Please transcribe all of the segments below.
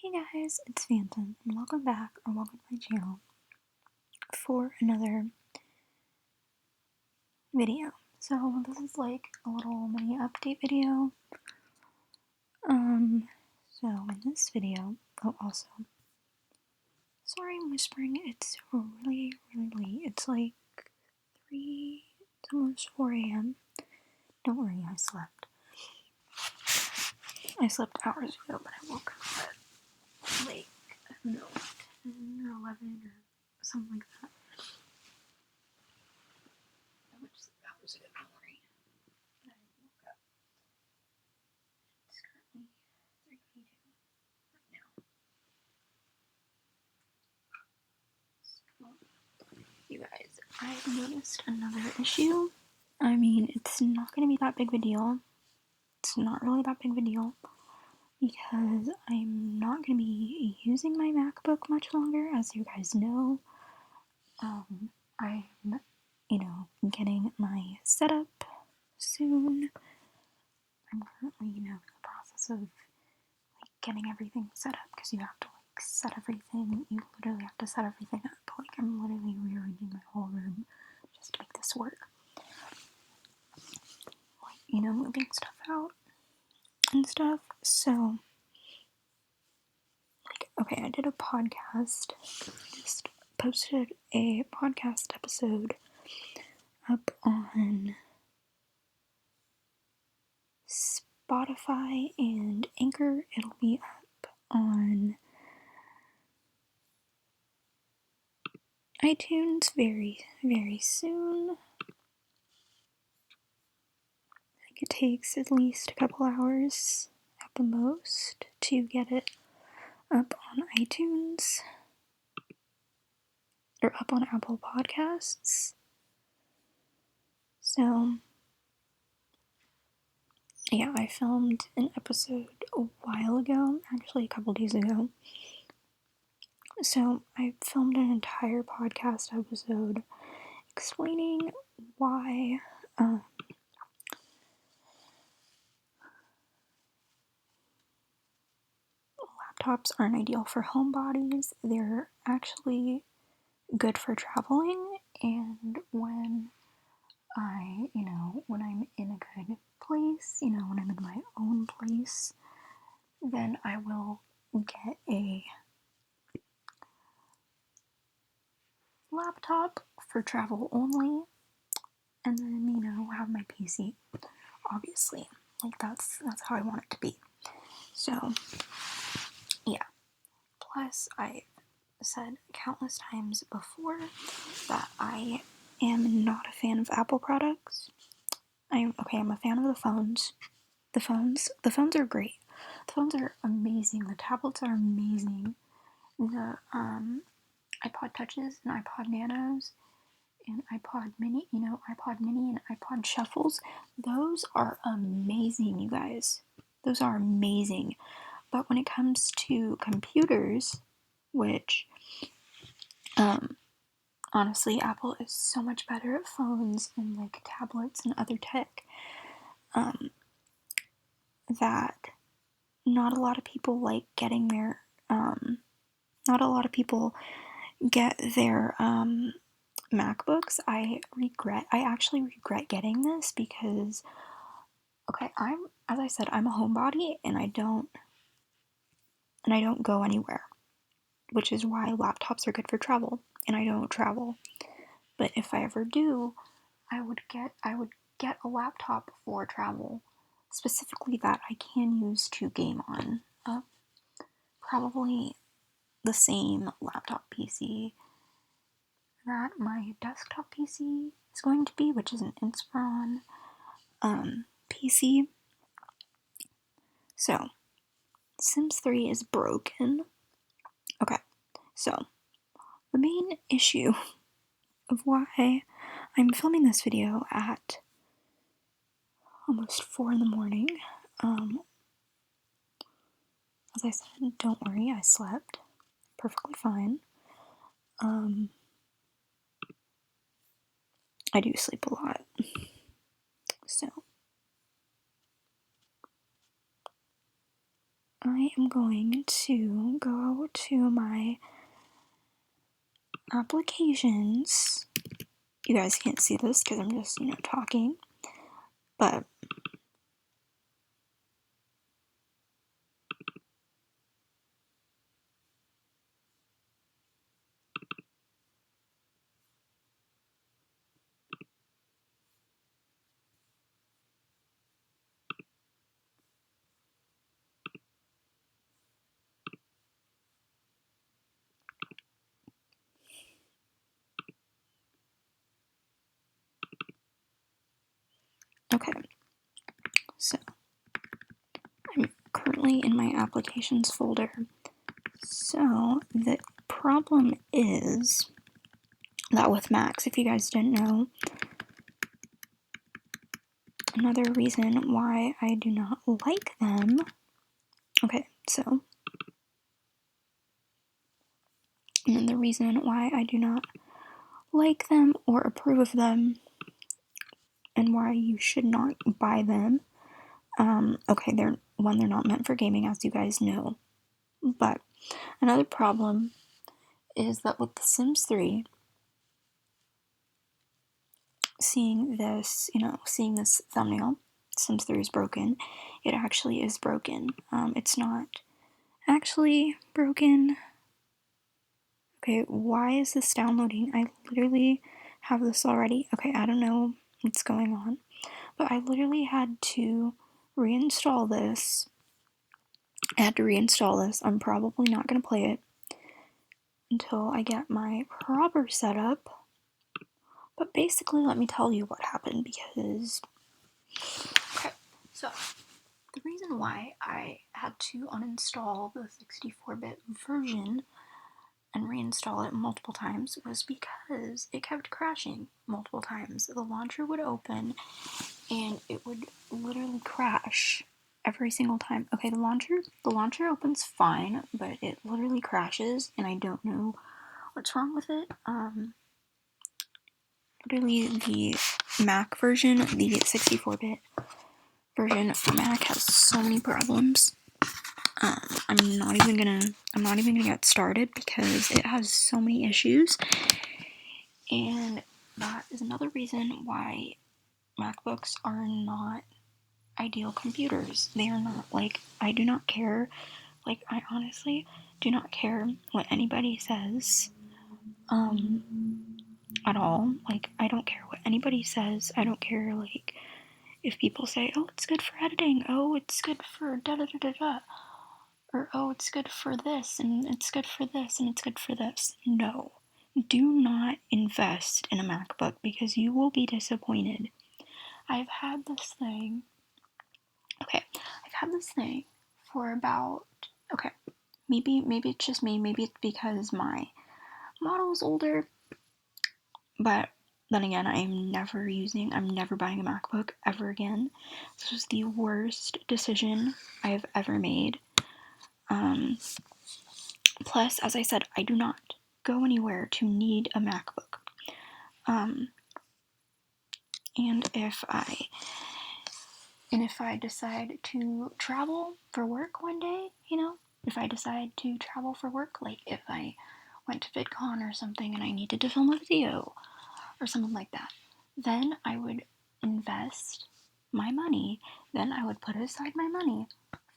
Hey guys, it's Phantom, and welcome back, or welcome to my channel, for another video. So, this is like a little mini update video. So in this video, also, sorry I'm whispering, it's really late. It's like it's almost 4 a.m. Don't worry, I slept. I slept hours ago, but I woke up at like, I don't know, 10 or 11 or something like that. How much sleep hours ago, don't worry. I woke up. It's currently 3:22 right now. So, you guys, I've noticed another issue. I mean, it's not going to be that big of a deal. It's not really that big of a deal because I'm not going to be using my MacBook much longer, as you guys know. I'm, getting my setup soon. I'm currently, in the process of getting everything set up because you have to set everything. You literally have to set everything up. Like, I'm literally rearranging my whole room just to make this work. Like, moving stuff out and stuff. So, okay, I did a podcast. Just posted a podcast episode up on Spotify and Anchor. It'll be up on iTunes very soon. I think it takes at least a couple hours at the most to get it up on iTunes or up on Apple Podcasts. So, yeah, I filmed an episode a while ago, actually a couple days ago. So, I filmed an entire podcast episode explaining why laptops aren't ideal for homebodies. They're actually good for traveling, and when when I'm in a good place, when I'm in my own place, then I will get a laptop for travel only, and then, have my PC, obviously. Like, that's how I want it to be. So, yeah. Plus, I've said countless times before that I am not a fan of Apple products. I'm a fan of the phones. The phones are great. The phones are amazing. The tablets are amazing. The iPod Touches and iPod Nanos and iPod Mini and iPod Shuffles, those are amazing, you guys. Those are amazing. But when it comes to computers, which honestly, Apple is so much better at phones and like tablets and other tech, that not a lot of people like getting their not a lot of people get their MacBooks. I actually regret getting this because, okay, as I said, I'm a homebody and I don't go anywhere, which is why laptops are good for travel, and I don't travel. But if I ever do, I would get a laptop for travel, specifically that I can use to game on. Probably the same laptop PC that my desktop PC is going to be, which is an Inspiron PC. So, Sims3 is broken. Okay, so the main issue of why I'm filming this video at almost 4 in the morning, as I said, don't worry, I slept perfectly fine. I do sleep a lot, so I am going to go to my applications. You guys can't see this because I'm just, talking, but okay, so I'm currently in my applications folder. So the problem is that with Macs, if you guys didn't know, another reason why I do not like them. Okay, so and the reason why I do not like them or approve of them and why you should not buy them. Okay, they're not meant for gaming, as you guys know. But another problem is that with the Sims 3, seeing this thumbnail, Sims 3 is broken, it actually is broken. It's not actually broken. Okay, why is this downloading? I literally have this already. Okay, I don't know what's going on, but I literally had to reinstall this. I'm probably not going to play it until I get my proper setup. But basically, let me tell you what happened because... Okay, so the reason why I had to uninstall the 64-bit version and reinstall it multiple times was because it kept crashing multiple times. The launcher would open and it would literally crash every single time. Okay, the launcher opens fine, but it literally crashes and I don't know what's wrong with it. Literally the Mac version, the 64-bit version of Mac has so many problems. I'm not even gonna get started because it has so many issues, and that is another reason why MacBooks are not ideal computers. They are not. Like, I do not care. Like, I honestly do not care what anybody says, at all. Like, I don't care what anybody says. I don't care, like, if people say, oh, it's good for editing, oh, it's good for da-da-da-da-da, or oh, it's good for this, and it's good for this, and it's good for this. No. Do not invest in a MacBook because you will be disappointed. I've had this thing for about, okay, maybe it's just me, maybe it's because my model is older, but then again, I'm never buying a MacBook ever again. This was the worst decision I've ever made. Plus, as I said, I do not go anywhere to need a MacBook. And if I decide to travel for work one day, if I decide to travel for work, like if I went to VidCon or something and I needed to film a video or something like that, then I would invest my money. Then I would put aside my money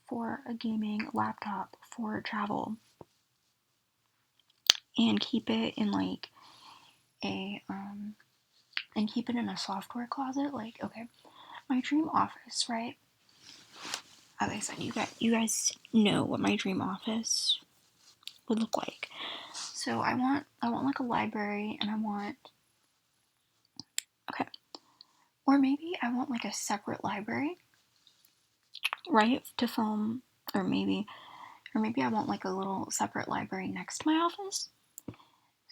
for a gaming laptop for travel and keep it in like keep it in a software closet. Like, okay, my dream office, right? As I said, you guys know what my dream office would look like. So I want like a library, and I want, okay, or maybe I want like a separate library, right, to film, or maybe I want like a little separate library next to my office,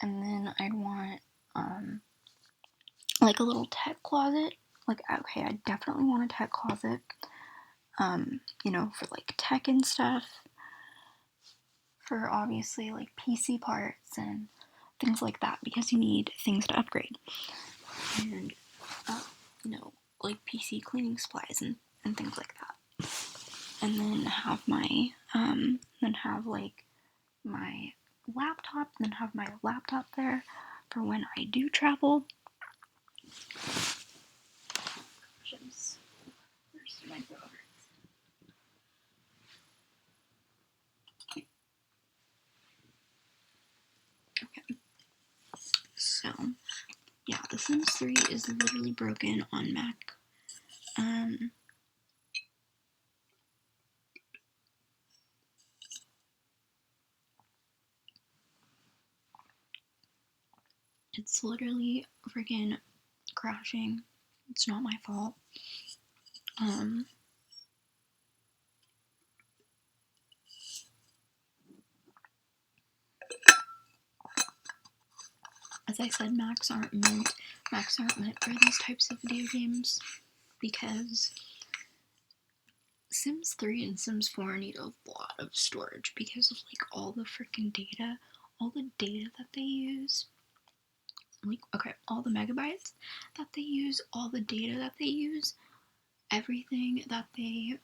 and then I'd want like a little tech closet. Like, okay, I definitely want a tech closet, for like tech and stuff, for obviously like PC parts and things like that, because you need things to upgrade, and like PC cleaning supplies and things like that. and then have my like my laptop, and then have my laptop there for when I do travel. Where's my throat? Okay. So, yeah, the Sims 3 is literally broken on Mac. It's literally freaking crashing. It's not my fault. As I said, Macs aren't meant for these types of video games, because Sims 3 and Sims 4 need a lot of storage because of like all the freaking data, all the data that they use. Like, okay, all the megabytes that they use, all the data that they use, everything that they,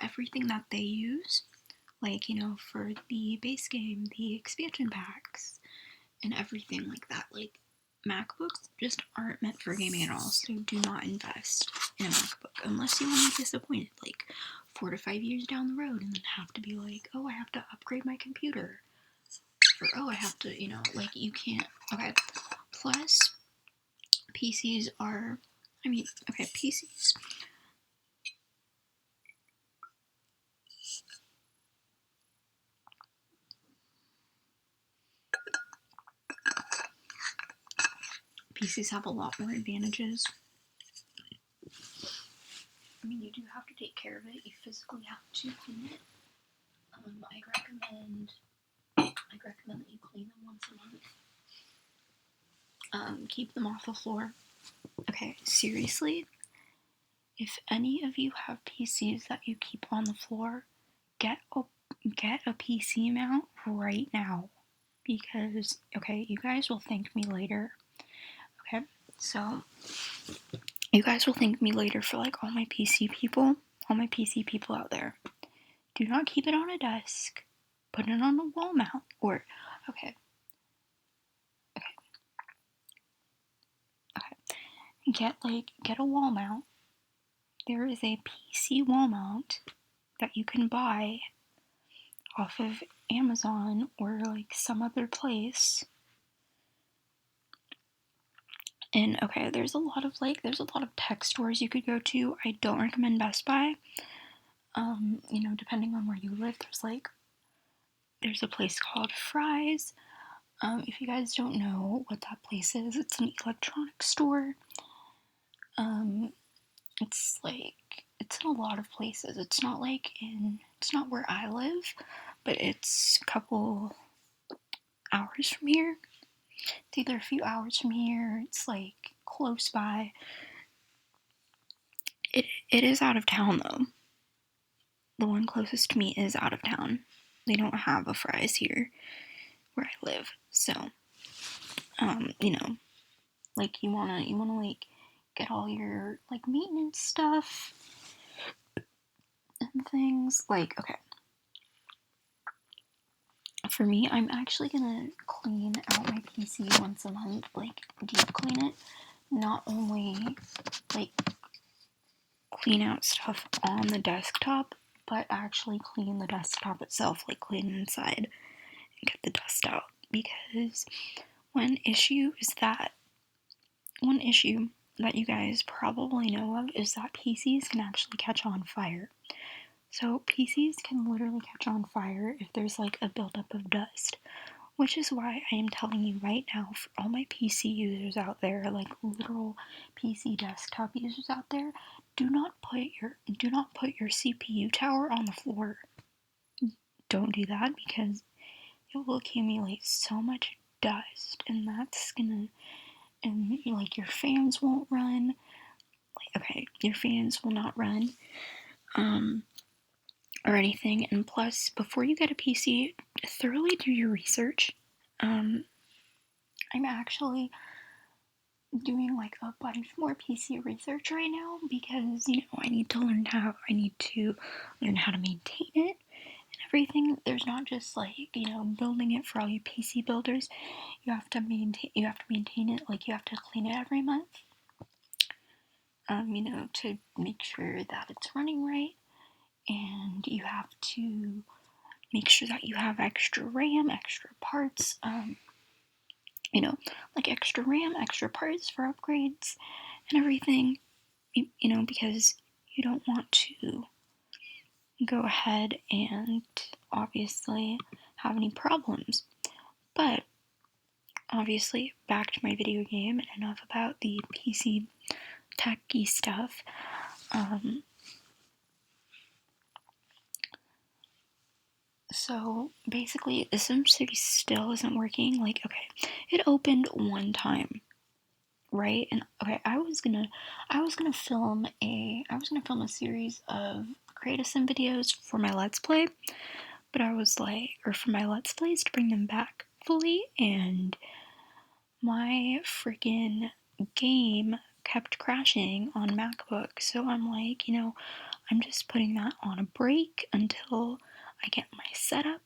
everything that they use, like, for the base game, the expansion packs, and everything like that. Like, MacBooks just aren't meant for gaming at all, so do not invest in a MacBook unless you want to be disappointed, like 4 to 5 years down the road, and then have to be like, oh, I have to upgrade my computer, or oh, I have to, like, you can't. Okay, plus PCs are, PCs. PCs have a lot more advantages. I mean, you do have to take care of it. You physically have to clean it. I recommend that you clean them once a month. Keep them off the floor. Okay, seriously, if any of you have PCs that you keep on the floor, get a PC mount right now, because you guys will thank me later. Okay, so you guys will thank me later for like all my PC people out there. Do not keep it on a desk. Put it on a wall mount, or get a wall mount. There is a PC wall mount that you can buy off of Amazon or like some other place. And there's a lot of tech stores you could go to. I don't recommend Best Buy. Depending on where you live, there's a place called Fry's. If you guys don't know what that place is, it's an electronics store. It's in a lot of places. It's not where I live, but it's a couple hours from here. It's either a few hours from here. It's like close by. It is out of town though. The one closest to me is out of town. They don't have a Fry's here where I live. So, like you wanna like get all your like maintenance stuff and things. Like, for me, I'm actually gonna clean out my PC once a month, like deep clean it. Not only like clean out stuff on the desktop, but actually clean the desktop itself, like clean inside and get the dust out. Because one issue that you guys probably know of is that PCs can actually catch on fire. So PCs can literally catch on fire if there's like a buildup of dust, which is why I am telling you right now, for all my PC users out there, like literal PC desktop users out there, do not put your CPU tower on the floor. Don't do that, because it will accumulate so much dust, and like your fans won't run. Your fans will not run. Or anything. And plus, before you get a PC, thoroughly do your research. I'm actually doing like a bunch more PC research right now because, I need to learn how to maintain it and everything. There's not just like, building it for all you PC builders. You have to maintain it, like you have to clean it every month. To make sure that it's running right, and you have to make sure that you have extra RAM, extra parts, like extra RAM, extra parts for upgrades and everything, because you don't want to go ahead and obviously have any problems. But obviously, back to my video game, and enough about the PC techy stuff. So basically, the Sims3 still isn't working. Like, okay, it opened one time, right? And okay, I was gonna film a series of create a sim videos for my Let's Play, but I was like, or for my Let's Plays to bring them back fully, and my freaking game kept crashing on MacBook. So I'm like, I'm just putting that on a break until I get my setup,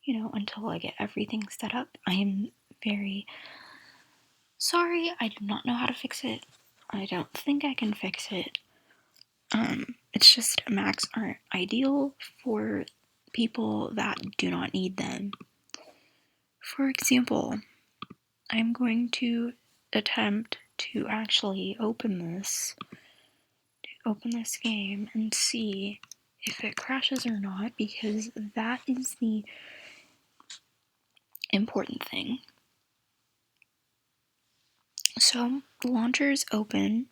until I get everything set up. I am very sorry, I do not know how to fix it. I don't think I can fix it. It's just Macs aren't ideal for people that do not need them. For example, I'm going to attempt to actually open this game and see if it crashes or not, because that is the important thing. So, the launcher is open.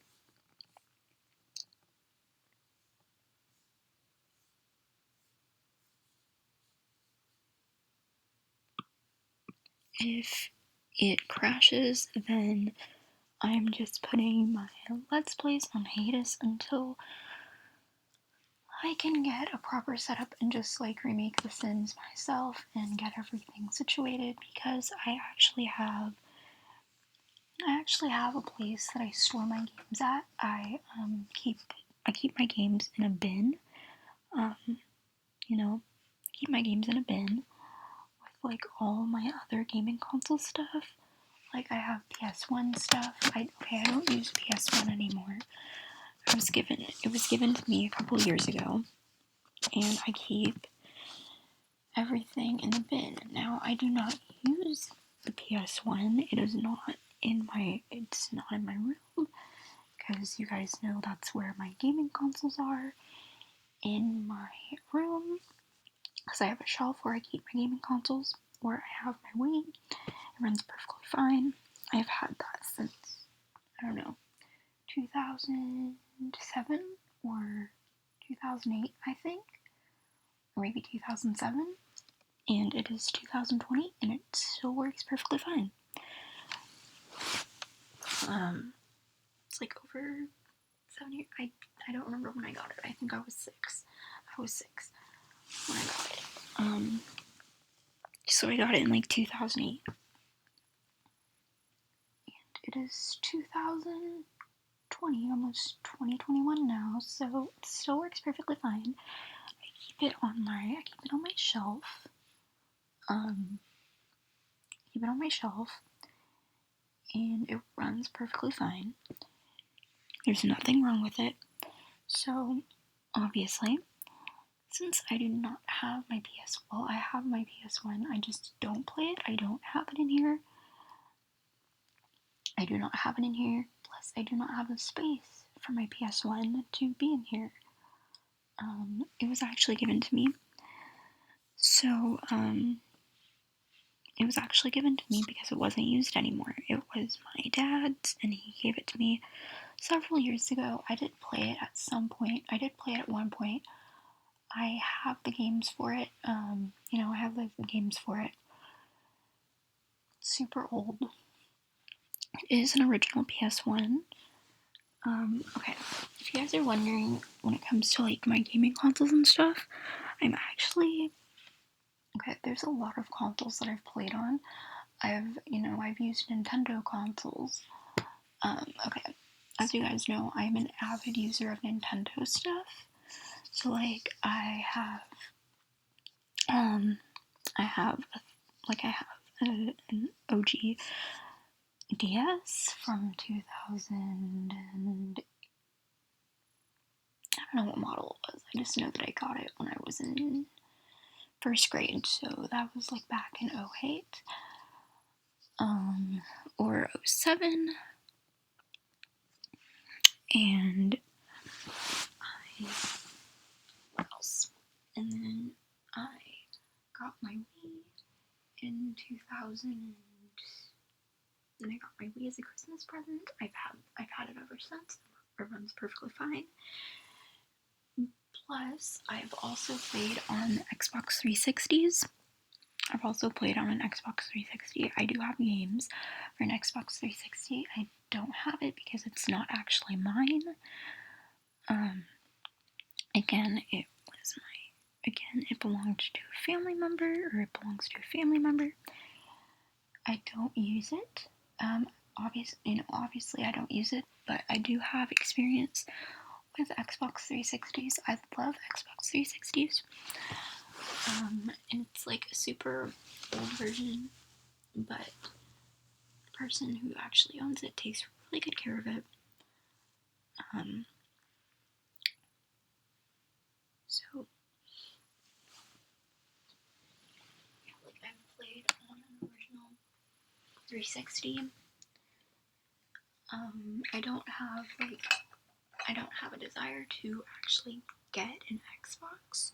If it crashes, then I'm just putting my Let's Plays on hiatus until I can get a proper setup and just like remake The Sims myself and get everything situated, because I actually have a place that I store my games at. I keep my games in a bin. Keep my games in a bin with like all my other gaming console stuff. Like I have PS1 stuff. I don't use PS1 anymore. It was given to me a couple years ago, and I keep everything in the bin. Now I do not use the PS1. It's not in my room, because you guys know that's where my gaming consoles are, in my room, because I have a shelf where I keep my gaming consoles, where I have my Wii. It runs perfectly fine. I've had that since, I don't know, 2007 or 2008, I think, or maybe 2007, and it is 2020, and it still works perfectly fine. It's like over 7 years. I don't remember when I got it. I think I was 6. I was 6 when I got it. So I got it in like 2008. And it is 2020, almost 2021 now, so it still works perfectly fine. I keep it on my shelf. And it runs perfectly fine. There's nothing wrong with it. So, obviously, since I do not have my I have my PS1, I just don't play it. I don't have it in here. Plus, I do not have the space for my PS1 to be in here. It was actually given to me. So, it was actually given to me because it wasn't used anymore. It was my dad's, and he gave it to me several years ago. I did play it at some point. I did play it at one point. I have the games for it. I have the games for it. It's super old. It is an original PS1. Okay, if you guys are wondering, when it comes to like my gaming consoles and stuff, there's a lot of consoles that I've played on. I've used Nintendo consoles. Okay, as you guys know, I'm an avid user of Nintendo stuff. So like I have an OG DS from 2000 and I don't know what model it was. I just know that I got it when I was in first grade, so that was like back in 08 or 07. And what else? And then I got my Wii in 2000, and I got my Wii as a Christmas present. I've had it ever since. It runs perfectly fine. Plus, I've also played on Xbox 360s. I've also played on an Xbox 360. I do have games for an Xbox 360. I don't have it because it's not actually mine. Again, it belonged to a family member, or it belongs to a family member. I don't use it. Obviously I don't use it, but I do have experience with Xbox 360s. I love Xbox 360s. And it's like a super old version, but the person who actually owns it takes really good care of it. So yeah, like I've played on an original 360. I don't have a desire to actually get an Xbox.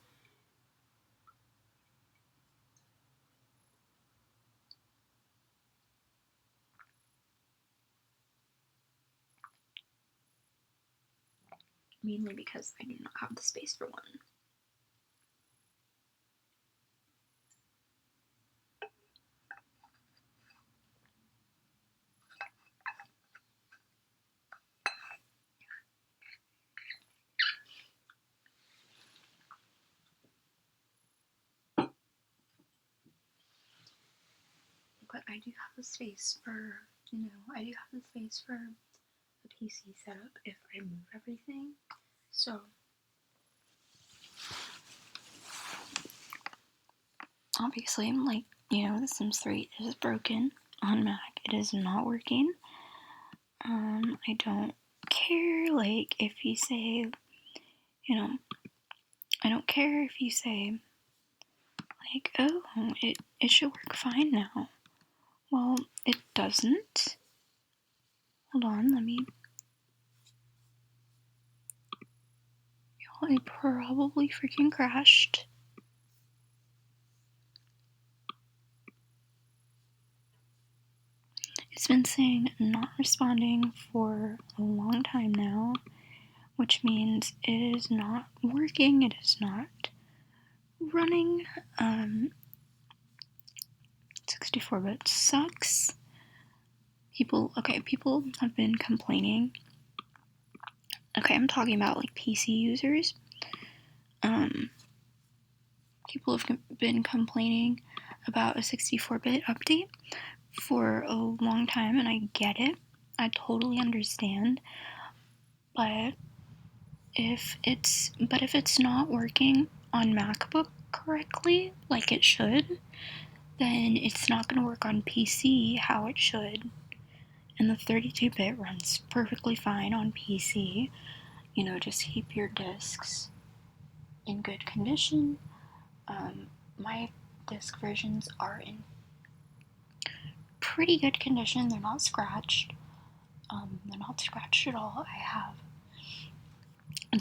Mainly because I do not have the space for one. But I do have the space for, I do have the space for a PC setup if I move everything. So, obviously, I'm like, the Sims 3 is broken on Mac. It is not working. I don't care, like, if you say, I don't care if you say, like, oh, it should work fine now. Well, it doesn't. Hold on, let me. It probably freaking crashed. It's been saying not responding for a long time now, which means it is not working, it is not running. 64-bit sucks. People have been complaining. Okay, I'm talking about like PC users. People have been complaining about a 64-bit update for a long time, and I get it. I totally understand. But if it's not working on MacBook correctly, like it should, then it's not going to work on PC how it should. And the 32-bit runs perfectly fine on PC. Just keep your discs in good condition. My disc versions are in pretty good condition. They're not scratched. They're not scratched at all. I have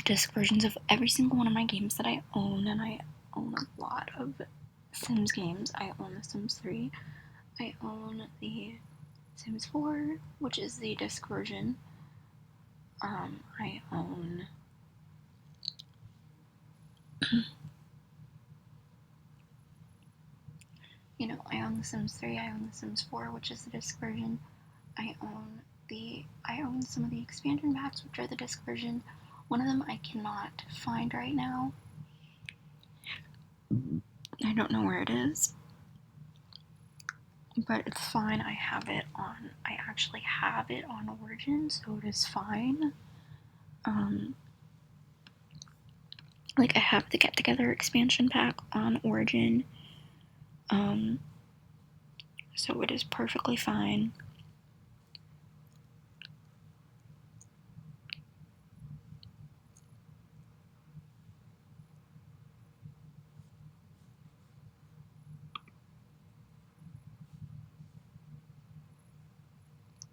disc versions of every single one of my games that I own, and I own a lot of Sims games. I own the Sims 3. I own the Sims 4, which is the disc version. I own I own the Sims 3, I own the Sims 4, which is the disc version. I own some of the expansion packs, which are the disc version. One of them I cannot find right now. I don't know where it is. but it's fine. I actually have it on Origin, so it is fine. Like, I have the Get Together expansion pack on Origin, so it is perfectly fine.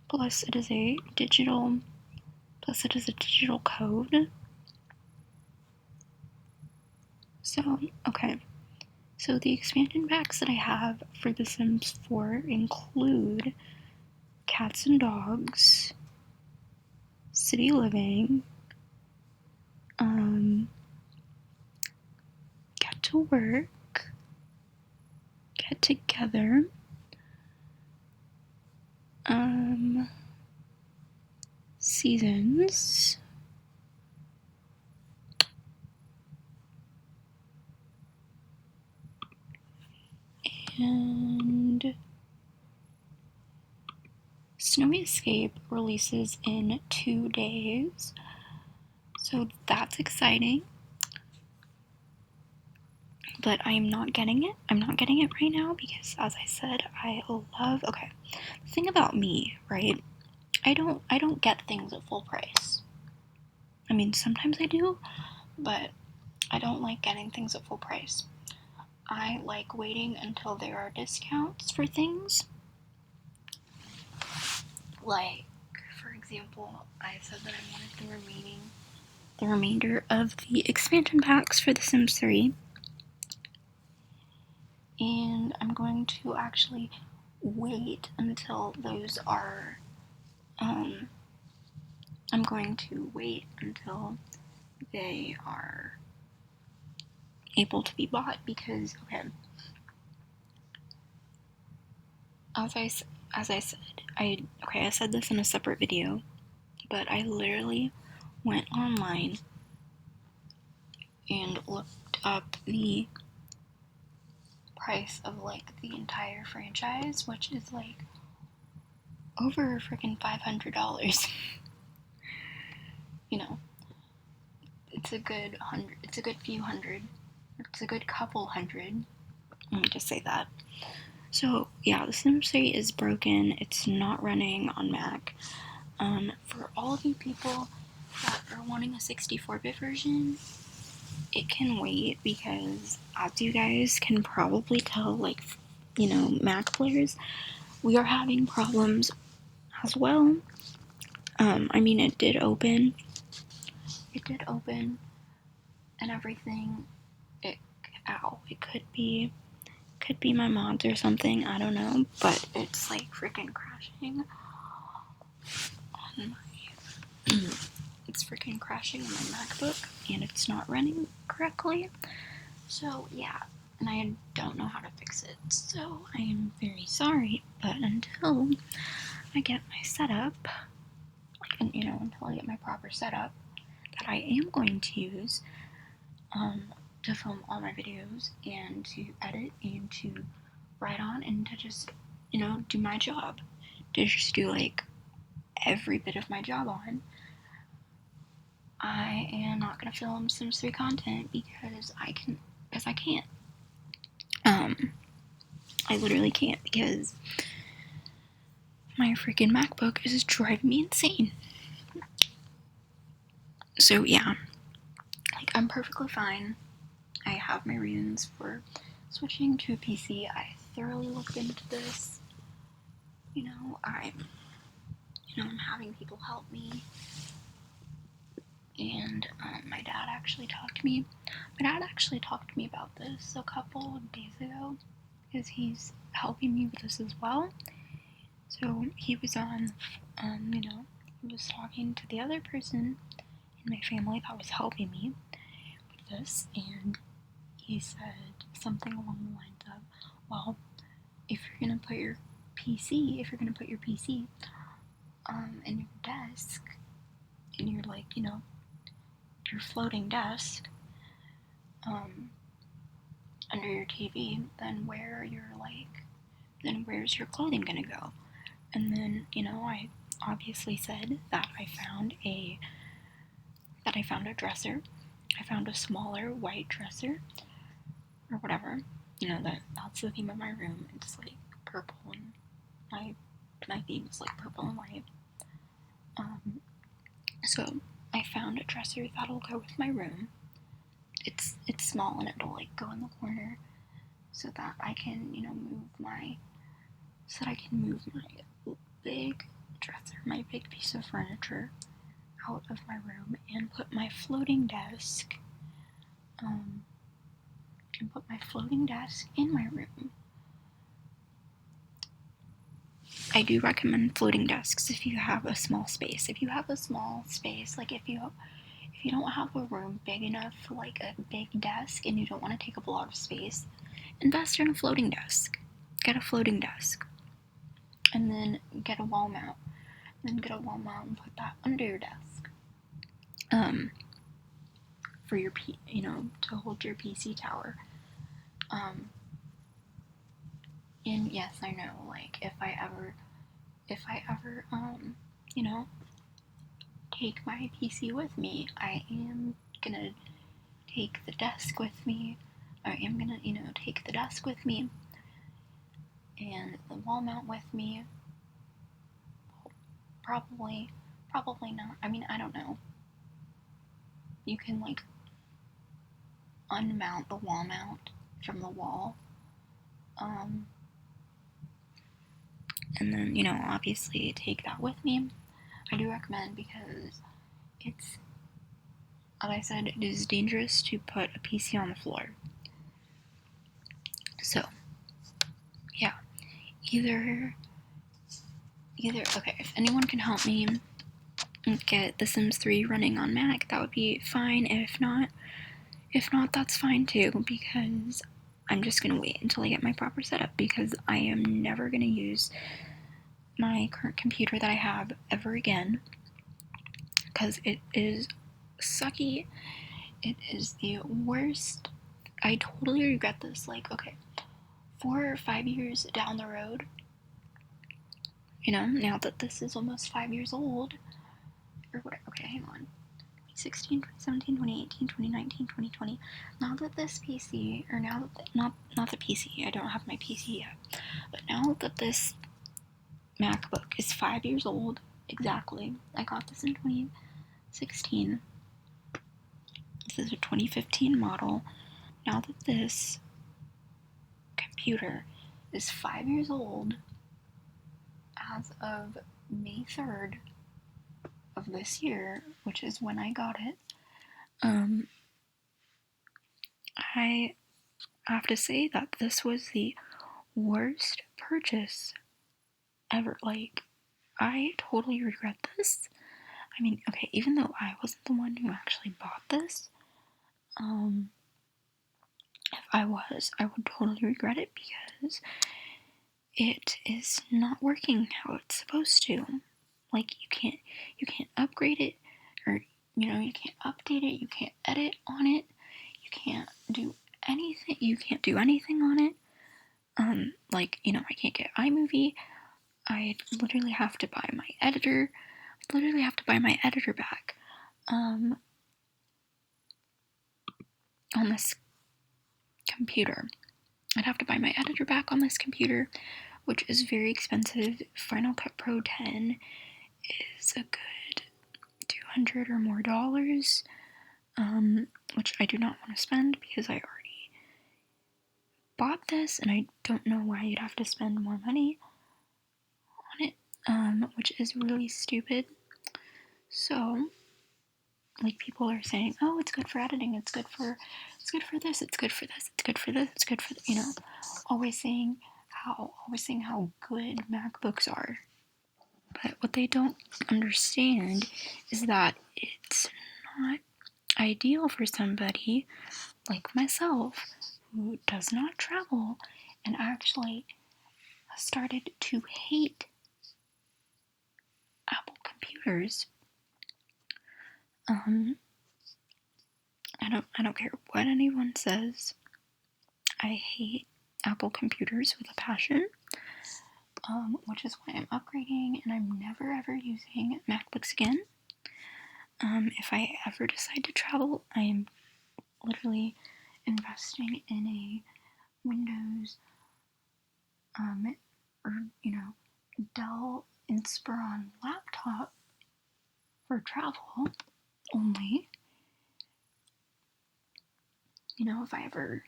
Plus it is a digital code. So, okay. So the expansion packs that I have for The Sims 4 include Cats and Dogs, City Living, Get to Work, Get Together, Seasons, and Snowy Escape releases in 2 days, so that's exciting. But I'm not getting it. I'm not getting it right now because, as I said, okay, the thing about me, right? I don't get things at full price. I mean, sometimes I do, but I don't like getting things at full price. I like waiting until there are discounts for things. Like, for example, I said that I wanted the remainder of the expansion packs for The Sims 3. And I'm going to actually wait until those are, I'm going to wait until they are able to be bought because, okay, as I said, I said this in a separate video, but I literally went online and looked up the price of, like, the entire franchise, which is, like, over freaking $500. You know, it's a good few hundred. It's a good couple hundred. Let me just say that. So, yeah, The Sims 3 is broken. It's not running on Mac. For all of you people that are wanting a 64-bit version, it can wait because, as you guys can probably tell, like, you know, Mac players, we are having problems as well. I mean, it did open and everything. It could be my mods or something, I don't know, but it's like freaking crashing on my it's freaking crashing on my MacBook and it's not running correctly. So yeah, and I don't know how to fix it, so I am very sorry, but until I get my setup, like, you know, until I get my proper setup that I am going to use to film all my videos and to edit and to write on and to just, you know, do my job, to just do like every bit of my job on, I am not gonna film Sims 3 content because I can't. I literally can't because my freaking MacBook is driving me insane. So yeah, like, I'm perfectly fine. I have my reasons for switching to a PC. I thoroughly looked into this. You know, I'm having people help me. And my dad actually talked to me. My dad actually talked to me about this a couple of days ago because he's helping me with this as well. So he was on, you know, he was talking to the other person in my family that was helping me with this, and he said something along the lines of, well, if you're gonna put your PC in your desk, in your, like, you know, your floating desk, under your TV, then wear your, like, then where's your clothing gonna go? And then, you know, I obviously said that I found a dresser. I found a smaller white dresser or whatever. You know, that's the theme of my room. It's like purple, and my theme is like purple and white. So I found a dresser that'll go with my room. It's small and it'll like go in the corner so that I can, you know, move my big dresser, my big piece of furniture out of my room and put my floating desk in my room. I do recommend floating desks if you have a small space. If you have a small space, like if you don't have a room big enough for like a big desk and you don't want to take up a lot of space, invest in a floating desk. Get a floating desk. And then get a wall mount. And put that under your desk. For your to hold your PC tower. And yes, I know, like if I ever you know, take my PC with me, I am gonna take the desk with me. I am gonna, you know, take the desk with me and the wall mount with me. Probably not. I mean, I don't know. You can like unmount the wall mount from the wall. And then, you know, obviously take that with me. I do recommend because it's, as I said, it is dangerous to put a PC on the floor. So, yeah. Either okay, if anyone can help me get The Sims 3 running on Mac, that would be fine. If not, that's fine too, because I'm just gonna wait until I get my proper setup, because I am never gonna use my current computer that I have ever again, because it is sucky. It is the worst. I totally regret this. Like, okay, 4 or 5 years down the road, you know, now that this is almost 5 years old, or whatever, okay, hang on, 2016, 2017, 2018, 2019, 2020, now that this PC, or now that, not the PC, I don't have my PC yet, but now that this MacBook is 5 years old, exactly, I got this in 2016, this is a 2015 model, now that this computer is 5 years old, as of May 3rd of this year, which is when I got it, I have to say that this was the worst purchase ever. Like, I totally regret this. I mean, okay, even though I wasn't the one who actually bought this, if I was, I would totally regret it because it is not working how it's supposed to. Like, you can't upgrade it, or, you know, you can't update it, you can't edit on it, you can't do anything on it. Like, you know, I can't get iMovie. I literally have to buy my editor. Back. On this computer. I'd have to buy my editor back on this computer, which is very expensive. Final Cut Pro 10 is a good $200 or more, which I do not want to spend because I already bought this, and I don't know why you'd have to spend more money on it, which is really stupid. So, like, people are saying, oh, it's good for editing, it's good for this, it's good for this, it's good for this, it's good for you know, always saying how good MacBooks are. But what they don't understand is that it's not ideal for somebody like myself who does not travel and actually started to hate Apple computers. I don't care what anyone says. I hate Apple computers with a passion. which is why I'm upgrading, and I'm never ever using MacBooks again. If I ever decide to travel, I am literally investing in a Windows, or, Dell Inspiron laptop for travel only. If I ever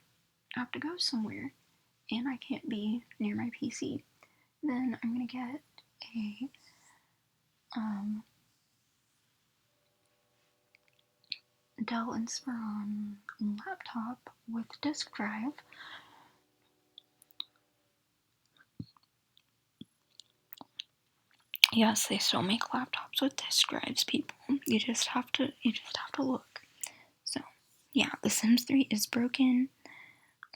have to go somewhere and I can't be near my PC, then I'm gonna get a Dell Inspiron laptop with disk drive. Yes, they still make laptops with disk drives, people. You just have to look. So, yeah, the Sims 3 is broken.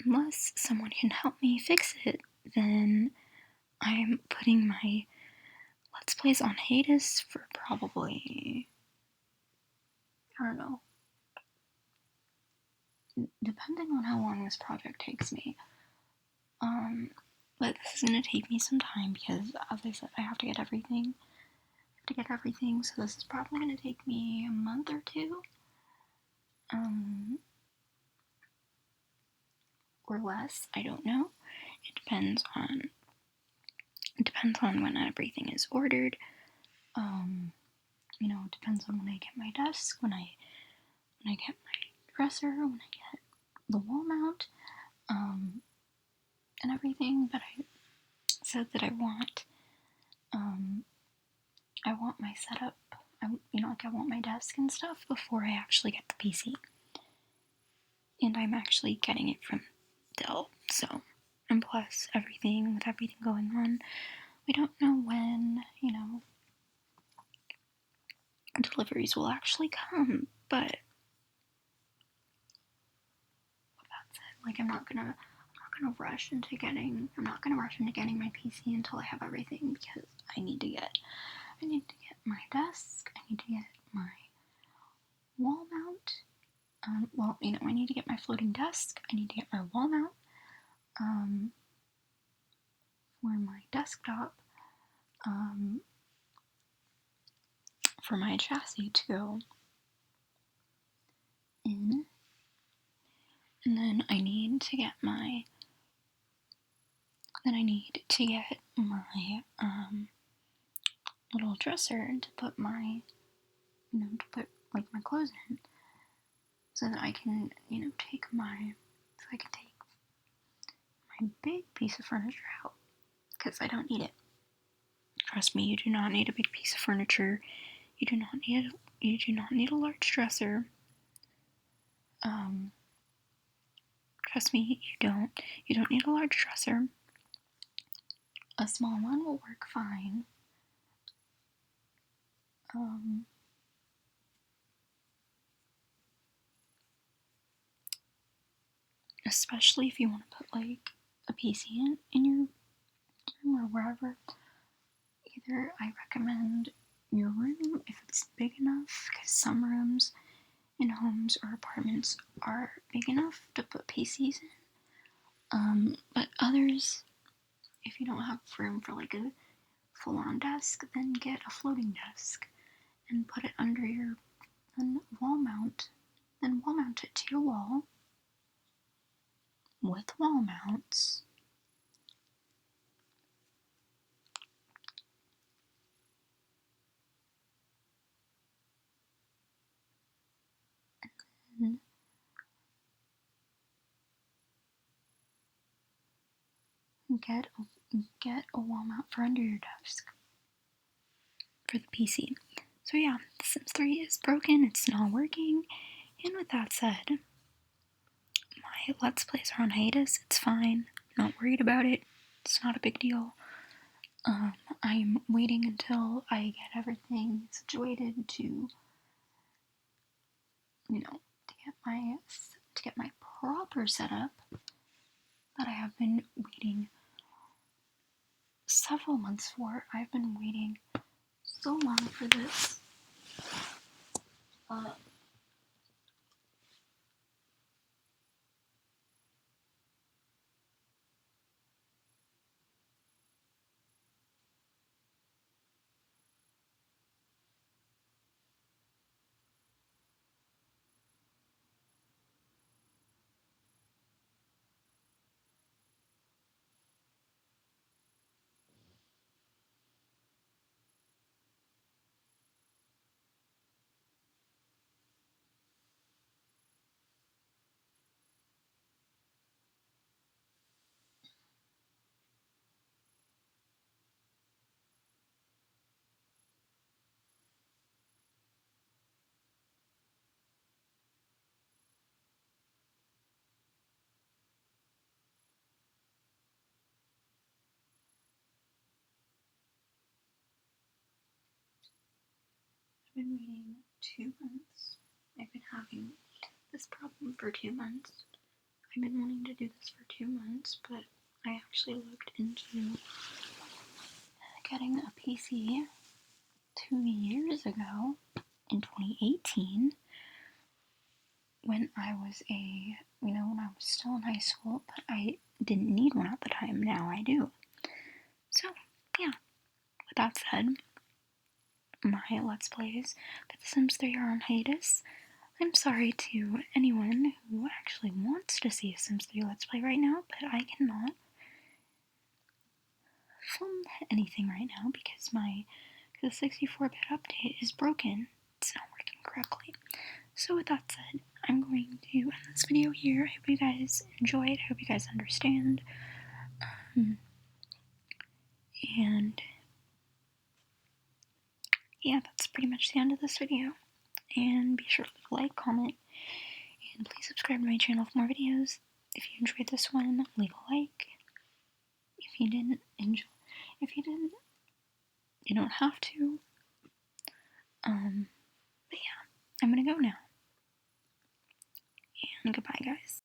Unless someone can help me fix it, then I'm putting my Let's Plays on hiatus for probably, I don't know, depending on how long this project takes me. But this is gonna take me some time because, as I said, I have to get everything. So this is probably gonna take me a month or two. Or less, I don't know. It depends on when everything is ordered. It depends on when I get my desk, when I get my dresser, when I get the wall mount, and everything. But I said that I want my setup. I want my desk and stuff before I actually get the PC. And I'm actually getting it from Dell, so, and plus with everything going on, we don't know when, deliveries will actually come, but that's it. I'm not gonna rush into getting my PC until I have everything, because I need to get my desk, I need to get my wall mount, I need to get my floating desk, I need to get my wall mount, for my desktop, for my chassis to go in, and then I need to get my little dresser to put my my clothes in, so that I can take my big piece of furniture out, because I don't need it. Trust me, you do not need a big piece of furniture. You do not need a large dresser. Trust me, you don't need a large dresser. A small one will work fine. Especially if you want to put a PC in your room or wherever. Either I recommend your room if it's big enough, because some rooms in homes or apartments are big enough to put PCs in. But others, if you don't have room for a full-on desk, then get a floating desk and put it under your wall mount. Then wall mount it to your wall with wall mounts. And get a wall mount for under your desk for the PC. So yeah, The Sims 3 is broken, it's not working, and with that said, my Let's Plays are on hiatus, it's fine, I'm not worried about it, it's not a big deal. I'm waiting until I get everything situated to get my proper setup that I have been waiting several months for. I've been waiting so long for this. I've been waiting 2 months. I've been having this problem for 2 months. I've been wanting to do this for 2 months, but I actually looked into getting a PC 2 years ago in 2018 when I was when I was still in high school, but I didn't need one at the time. Now I do. So, yeah. With that said, my Let's Plays for The Sims 3 are on hiatus. I'm sorry to anyone who actually wants to see a Sims 3 Let's Play right now, but I cannot film anything right now because the 64-bit update is broken. It's not working correctly. So with that said, I'm going to end this video here. I hope you guys enjoyed. I hope you guys understand. And yeah, that's pretty much the end of this video. And be sure to leave a like, comment, and please subscribe to my channel for more videos. If you enjoyed this one, leave a like. If you didn't, you don't have to. But yeah, I'm gonna go now. And goodbye, guys.